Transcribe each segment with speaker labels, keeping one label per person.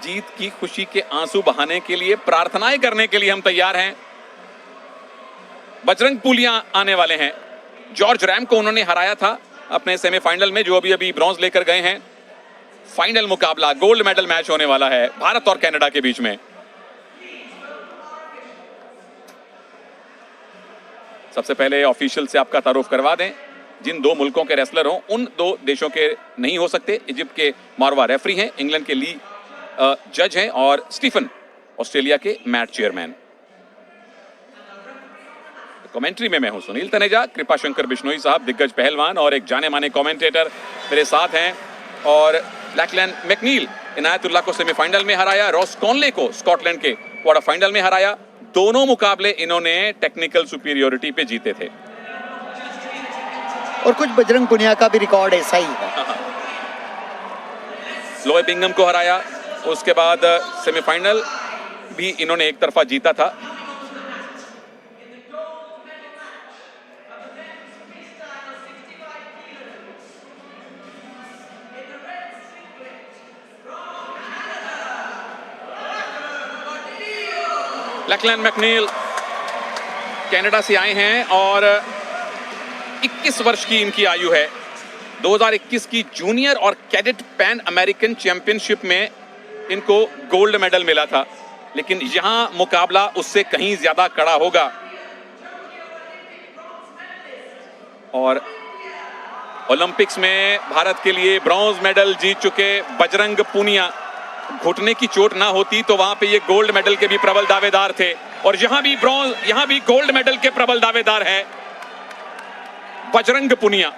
Speaker 1: जीत की खुशी के आंसू बहाने के लिए, प्रार्थनाएं करने के लिए हम तैयार हैं। बजरंग पुनिया आने वाले हैं। जॉर्ज रैम को उन्होंने हराया था अपने सेमीफाइनल में, जो अभी ब्रॉन्ज लेकर गए हैं। फाइनल मुकाबला गोल्ड मेडल मैच होने वाला है भारत और कनाडा के बीच में। सबसे पहले ऑफिशियल से आपका तारुफ करवा दें। जिन दो मुल्कों के रेसलर हों उन दो देशों के नहीं हो सकते। इजिप्ट के मारवा रेफरी हैं, इंग्लैंड के ली जज हैं और स्टीफन ऑस्ट्रेलिया के मैट चेयरमैन। कमेंट्री में मैं हूं सुनील तनेजा, कृपा शंकर बिश्नोई साहब दिग्गज पहलवान और एक जाने माने कमेंटेटर मेरे साथ हैं। और लैकलैंड मैकनील इनायतुल्लाह को सेमीफाइनल में हराया, रॉस कॉनले को स्कॉटलैंड के क्वार्टर फाइनल में हराया। दोनों मुकाबले इन्होंने टेक्निकल सुपीरियोरिटी पे जीते थे।
Speaker 2: और कुछ बजरंग पुनिया का भी रिकॉर्ड ऐसा ही है।
Speaker 1: लोए बिंगम को हराया, उसके बाद सेमीफाइनल भी इन्होंने एक तरफा जीता था। लैकलैंड मैकनील कनाडा से आए हैं और 21 वर्ष की इनकी आयु है। 2021 की जूनियर और कैडेट पैन अमेरिकन चैंपियनशिप में इनको गोल्ड मेडल मिला था, लेकिन यहां मुकाबला उससे कहीं ज्यादा कड़ा होगा। और ओलंपिक्स में भारत के लिए ब्रॉन्ज मेडल जीत चुके बजरंग पुनिया, घुटने की चोट ना होती तो वहां पे ये गोल्ड मेडल के भी प्रबल दावेदार थे। और यहां भी ब्रॉन्ज, यहां भी गोल्ड मेडल के प्रबल दावेदार है बजरंग पुनिया।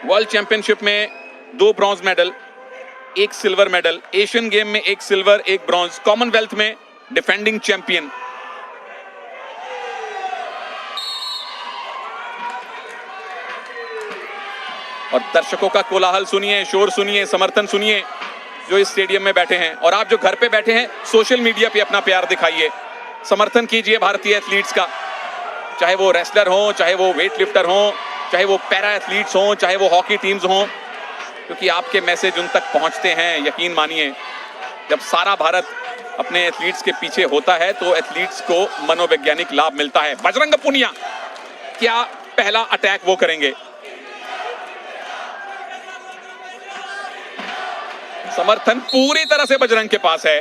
Speaker 1: वर्ल्ड चैंपियनशिप में 2 bronze medal, 1 silver medal, Asian game में 1 सिल्वर 1 ब्रॉन्ज, कॉमनवेल्थ में डिफेंडिंग चैंपियन। और दर्शकों का कोलाहल सुनिए, शोर सुनिए, समर्थन सुनिए जो इस स्टेडियम में बैठे हैं। और आप जो घर पे बैठे हैं, सोशल मीडिया पे अपना प्यार दिखाइए, समर्थन कीजिए भारतीय एथलीट्स का, चाहे वो रेसलर हो, चाहे वो वेट लिफ्टर हो, चाहे वो पैरा एथलीट्स हो, चाहे वो हॉकी टीम्स हो, क्योंकि आपके मैसेज उन तक पहुंचते हैं। यकीन मानिए, जब सारा भारत अपने एथलीट्स के पीछे होता है तो एथलीट्स को मनोवैज्ञानिक लाभ मिलता है। बजरंग पुनिया, क्या पहला अटैक वो करेंगे? समर्थन पूरी तरह से बजरंग के पास है।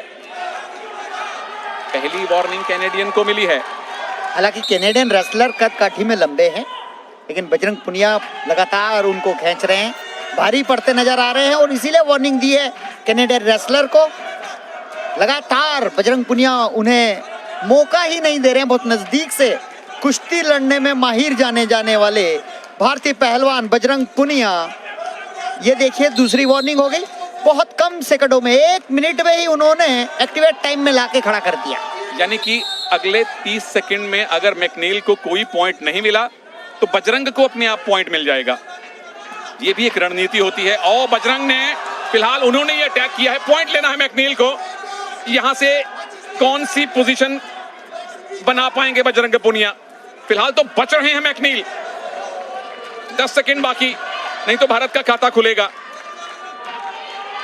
Speaker 1: पहली वार्निंग कैनेडियन को मिली है।
Speaker 2: हालांकि कैनेडियन रेसलर कद काठी में लंबे हैं, लेकिन बजरंग पुनिया लगातार उनको खींच रहे हैं, भारी पड़ते नजर आ रहे हैं और इसीलिए वार्निंग दी है कैनेडियन रेसलर को। लगातार बजरंग पुनिया उन्हें मौका ही नहीं दे रहे हैं। बहुत नजदीक से कुश्ती लड़ने में माहिर जाने वाले भारतीय पहलवान बजरंग पुनिया। ये देखिए, दूसरी वार्निंग हो गई। बहुत कम सेकंडों में, 1 मिनट में ही उन्होंने एक्टिवेट टाइम में लाके खड़ा कर दिया।
Speaker 1: यानी कि अगले 30 सेकंड में अगर मैकनील को कोई पॉइंट नहीं मिला तो बजरंग को अपने आप पॉइंट मिल जाएगा। ये भी एक रणनीति होती है। और बजरंग ने फिलहाल उन्होंने ये अटैक किया है, पॉइंट लेना है मैकनील को। यहां से कौन सी पोजीशन बना पाएंगे बजरंग पुनिया? फिलहाल तो बच रहे हैं मैकनील। 10 सेकंड बाकी, नहीं तो भारत का खाता खुलेगा।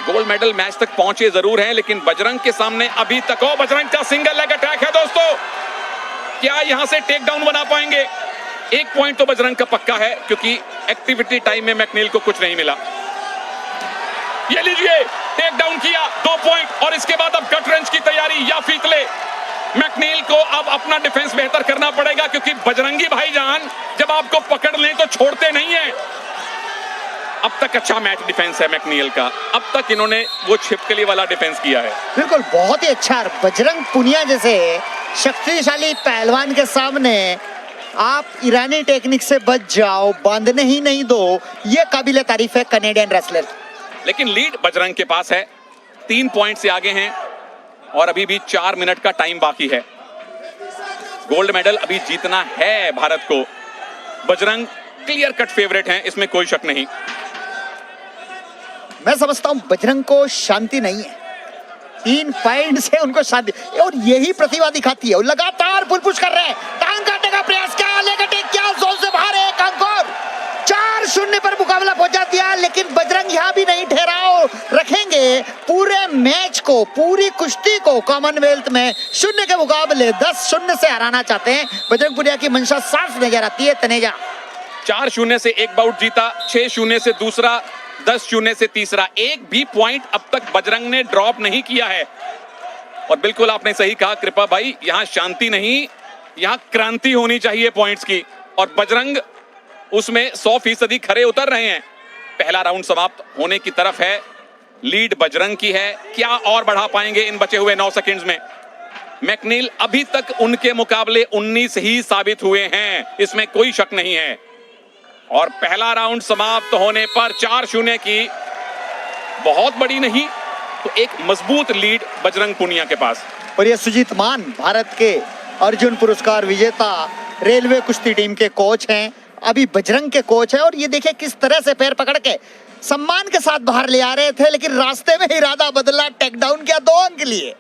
Speaker 1: गोल्ड मेडल मैच तक पहुंचे जरूर हैं, लेकिन बजरंग के सामने अभी तक, और बजरंग का सिंगल लेग अटैक है दोस्तों। क्या यहां से टेक डाउन बना पाएंगे? 1 पॉइंट तो बजरंग का पक्का है, क्योंकि एक्टिविटी टाइम में मैकनील को कुछ नहीं मिला। ये लीजिए, टेक डाउन किया, 2 पॉइंट। और इसके बाद अब कट रेंज की तैयारी या फीतले। मैकनील को अब अपना डिफेंस बेहतर करना पड़ेगा, क्योंकि बजरंगी भाईजान जब आपको पकड़ लें तो छोड़ते नहीं है। अब तक अच्छा मैच डिफेंस है मैकनील का। अब तक इन्होंने वो छिपकली वाला डिफेंस किया है।
Speaker 2: बिल्कुल, बहुत ही अच्छा। बजरंग पुनिया जैसे शक्तिशाली पहलवान के सामने आप ईरानी टेक्निक से बच जाओ, बांधने ही नहीं दो, ये काबिले तारीफ है कनेडियन रेसलर।
Speaker 1: लेकिन लीड बजरंग के पास है, 3 पॉइंट से आगे हैं और अभी भी 4 मिनट का टाइम बाकी है। गोल्ड मेडल अभी जीतना है भारत को। बजरंग क्लियर कट फेवरेट हैं, इसमें कोई शक नहीं।
Speaker 2: मैं समझता हूं बजरंग को शांति नहीं है। 3 पॉइंट से उनको शांति, और यही प्रतिभा दिखाती है। लगातार पुल पुश कर रहे हैं, टांग काटेगा प्रयास किया, लेग अटैक किया, जोन से बाहर, एक अंक और 4-0 पर मुकाबला पहुंचा दिया। लेकिन बजरंग यहां भी नहीं ठहराव रखेंगे, पूरे मैच को, पूरी कुश्ती को कॉमनवेल्थ में 0 के मुकाबले 10-0 से हराना चाहते हैं। बजरंग पुनिया की मंशा साफ नजर आती है। तनेजा
Speaker 1: 4-0 से एक बाउट जीता, 6-0 से दूसरा, 10-0 से तीसरा। एक भी पॉइंट अब तक बजरंग ने ड्रॉप नहीं किया है। और बिल्कुल आपने सही कहा कृपा भाई, यहां शांति नहीं, यहां क्रांति होनी चाहिए पॉइंट्स की। और बजरंग उसमें 100% खरे उतर रहे हैं। पहला राउंड समाप्त होने की तरफ है, लीड बजरंग की है। क्या और बढ़ा पाएंगे इन बचे हुए 9 सेकंड्स में? मैकनील अभी तक उनके मुकाबले 19 ही साबित हुए हैं, इसमें कोई शक नहीं है। और पहला राउंड समाप्त होने पर 4-0 की बहुत बड़ी नहीं तो एक मजबूत लीड बजरंग पुनिया के पास।
Speaker 2: और ये सुजीत मान भारत के अर्जुन पुरस्कार विजेता रेलवे कुश्ती टीम के कोच हैं, अभी बजरंग के कोच हैं। और ये देखिए किस तरह से पैर पकड़ के सम्मान के साथ बाहर ले आ रहे थे, लेकिन रास्ते में इरादा बदला, टेक डाउन किया, 2 अंक लिए।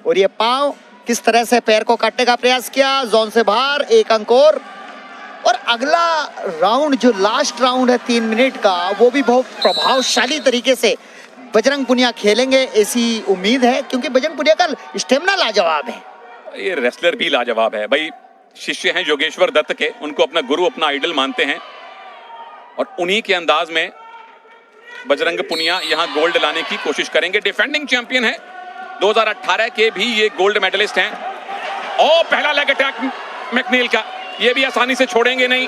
Speaker 2: और ये पांव किस तरह से पैर को काटने का प्रयास किया, जोन से बाहर, 1 अंक और अगला राउंड जो लास्ट राउंड है 3 मिनट का, वो भी बहुत प्रभावशाली तरीके से बजरंग पुनिया खेलेंगे, ऐसी उम्मीद है। क्योंकि बजरंग पुनिया का स्टेमिना लाजवाब है।
Speaker 1: ये रेसलर भी लाजवाब है भाई। शिष्य हैं योगेश्वर दत्त के, उनको अपना गुरु, अपना आइडल मानते हैं। और उन्हीं के अंदाज में बजरंग पुनिया यहां गोल्ड लाने की कोशिश करेंगे। डिफेंडिंग चैंपियन है, 2018 के भी ये गोल्ड मेडलिस्ट हैं। और पहला लेग अटैक मैकनील का, ये भी आसानी से छोड़ेंगे नहीं।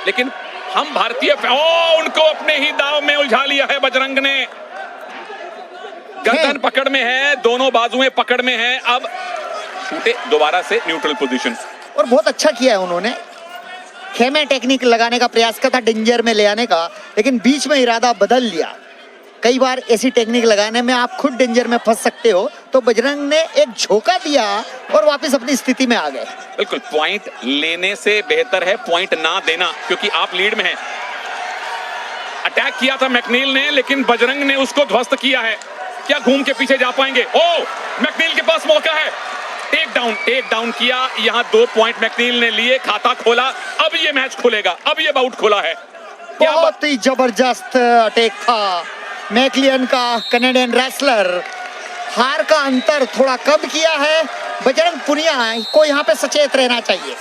Speaker 1: लेकिन हम भारतीय उनको अपने ही दाव में उलझा लिया है बजरंग ने। गर्दन पकड़ में है, दोनों बाजुएं पकड़ में है। अब छूटे दोबारा से न्यूट्रल पोजीशन।
Speaker 2: और बहुत अच्छा किया है उन्होंने, खेमे टेक्निक लगाने का प्रयास किया था, डेंजर में ले आने का, लेकिन बीच में इरादा बदल लिया। कई बार ऐसी टेक्निक लगाने में आप खुद डेंजर में फंस सकते हो, तो बजरंग ने एक झोंका दिया और वापस अपनी स्थिति में आ गए।
Speaker 1: बिल्कुल, पॉइंट लेने से बेहतर है पॉइंट ना देना, क्योंकि आप लीड में हैं। अटैक किया था मैकनील ने, लेकिन बजरंग ने उसको ध्वस्त किया है। क्या घूम के पीछे जा पाएंगे? मैकनील के पास मौका है, टेक डाउन किया। यहाँ 2 पॉइंट मैकनील ने लिए, खाता खोला। अब ये मैच खुलेगा, अब ये बाउट खुला है।
Speaker 2: बहुत ही जबरदस्त अटैक था मैकलियन का। कनाडियन रेसलर हार का अंतर थोड़ा कम किया है। बजरंग पुनिया को यहाँ पे सचेत रहना चाहिए।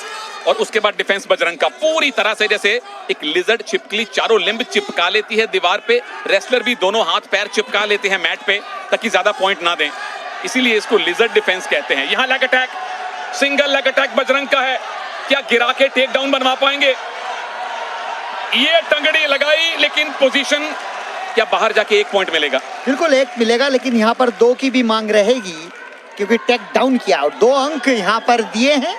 Speaker 1: और उसके बाद डिफेंस बजरंग का पूरी तरह से, जैसे एक लिजर्ड छिपकली चारों लिंब चिपका लेती है दीवार पे, रेसलर भी दोनों हाथ पैर चिपका लेते हैं मैट पे ताकि ज्यादा पॉइंट ना दें। इसीलिए इसको लिजर्ड डिफेंस कहते हैं। यहाँ leg attack, single leg attack Bajrang का है। क्या गिरा के टेक डाउन बनवा पाएंगे? ये टंगड़ी लगाई, लेकिन पोजीशन, क्या बाहर जाके 1 पॉइंट मिलेगा?
Speaker 2: बिल्कुल 1 मिलेगा, लेकिन यहाँ पर 2 की भी मांग रहेगी, क्योंकि टेक डाउन किया और 2 अंक यहाँ पर दिए हैं।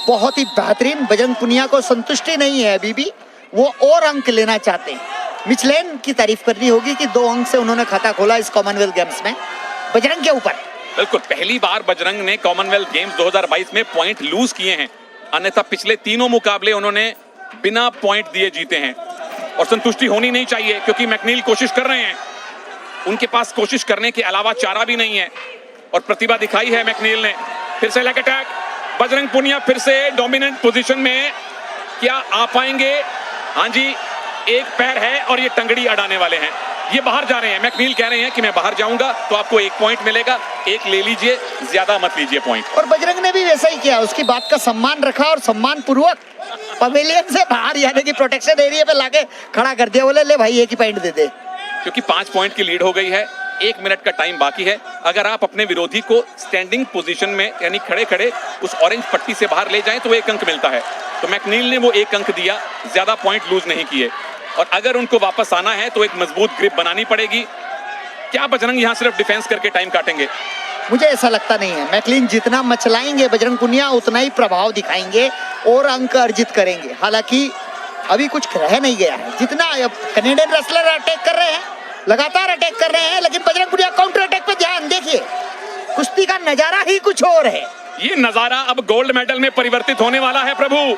Speaker 2: बहुत ही बेहतरीन। बजरंग पुनिया को संतुष्टि नहीं है अभी भी, वो और अंक लेना चाहते हैं। मिचलेन की तारीफ करनी होगी कि 2 अंक से उन्होंने खाता खोला इस कॉमनवेल्थ गेम्स में बजरंग के ऊपर।
Speaker 1: बिल्कुल, पहली बार बजरंग ने कॉमनवेल्थ गेम्स 2022 में पॉइंट लूज किए हैं, अन्यथा पिछले तीनों मुकाबले उन्होंने बिना पॉइंट दिए जीते हैं। और संतुष्टि होनी नहीं चाहिए, क्योंकि मैकनील कोशिश कर रहे हैं, उनके पास कोशिश करने के अलावा चारा भी नहीं है। और प्रतिभा दिखाई है मैकनील ने। फिर से लेग अटैक, बजरंग पुनिया फिर से डोमिनेंट पोजीशन में, क्या आ पाएंगे? हाँ जी, एक पैर है और ये टंगड़ी अड़ाने वाले हैं। ये बाहर जा रहे हैं, मैकनील कह रहे हैं कि मैं बाहर जाऊंगा तो आपको 1 पॉइंट मिलेगा, 1 ले लीजिए, ज्यादा मत लीजिए पॉइंट।
Speaker 2: और बजरंग ने भी वैसा ही किया, उसकी बात का सम्मान रखा और सम्मान पूर्वक पवेलियन से बाहर, यानी कि प्रोटेक्शन एरिया पे लाके खड़ा कर दिया। बोले ले भाई 1 ही पॉइंट दे दे।
Speaker 1: क्योंकि 5 पॉइंट की लीड हो गई है, 1 मिनट का टाइम बाकी है। अगर आप अपने विरोधी को स्टैंडिंग पोजीशन में, यानी खड़े खड़े उस ऑरेंज पट्टी से बाहर ले जाएं तो 1 अंक मिलता है। तो मैकनील ने वो 1 अंक दिया, ज्यादा पॉइंट लूज नहीं किए। और अगर उनको वापस आना है तो एक मजबूत ग्रिप बनानी पड़ेगी। क्या बजरंग यहाँ सिर्फ डिफेंस करके टाइम काटेंगे?
Speaker 2: मुझे ऐसा लगता नहीं है। मैकलिन जितना मचलाएंगे बजरंग पुनिया, उतना ही प्रभाव दिखाएंगे और अंक अर्जित करेंगे। हालांकि अभी कुछ रह नहीं गया है। जितना कनाडियन रेसलर अटैक कर रहे हैं, लगातार अटैक कर रहे हैं, लेकिन बजरंग पुनिया काउंटर अटैक पे ध्यान देखिए। कुश्ती का नजारा ही कुछ और है।
Speaker 1: ये नजारा अब गोल्ड मेडल में परिवर्तित होने वाला है प्रभु।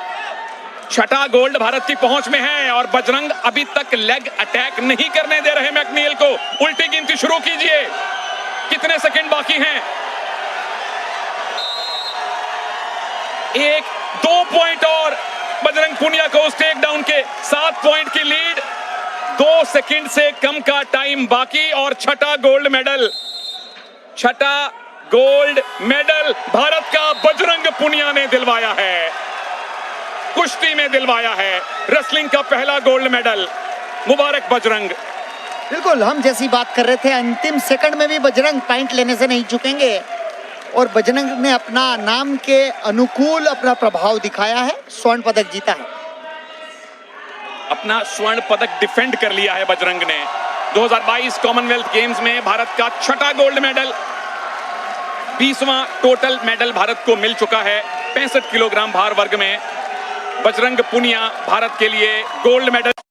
Speaker 1: 6ठा गोल्ड भारत की पहुंच में है और बजरंग अभी तक लेग अटैक नहीं करने दे रहे मैकनील को। उल्टी गिनती शुरू कीजिए, कितने सेकंड बाकी हैं? 2 पॉइंट और बजरंग पुनिया को उस टेक डाउन के 7 पॉइंट की लीड, 2 सेकंड से कम का टाइम बाकी और छठा गोल्ड मेडल भारत का बजरंग पुनिया ने दिलवाया है, कुश्ती में दिलवाया है, रेसलिंग का पहला गोल्ड मेडल। मुबारक बजरंग।
Speaker 2: बिल्कुल, हम जैसी बात कर रहे थे, अंतिम सेकंड में भी बजरंग पॉइंट लेने से नहीं चुकेंगे और बजरंग ने अपना नाम के अनुकूल अपना प्रभाव दिखाया है, स्वर्ण पदक जीता है।
Speaker 1: अपना स्वर्ण पदक डिफेंड कर लिया है बजरंग ने। 2022 कॉमनवेल्थ गेम्स में भारत का छठा गोल्ड मेडल, 20वां टोटल मेडल भारत को मिल चुका है 65 किलोग्राम भार वर्ग में। बजरंग पुनिया भारत के लिए गोल्ड मेडल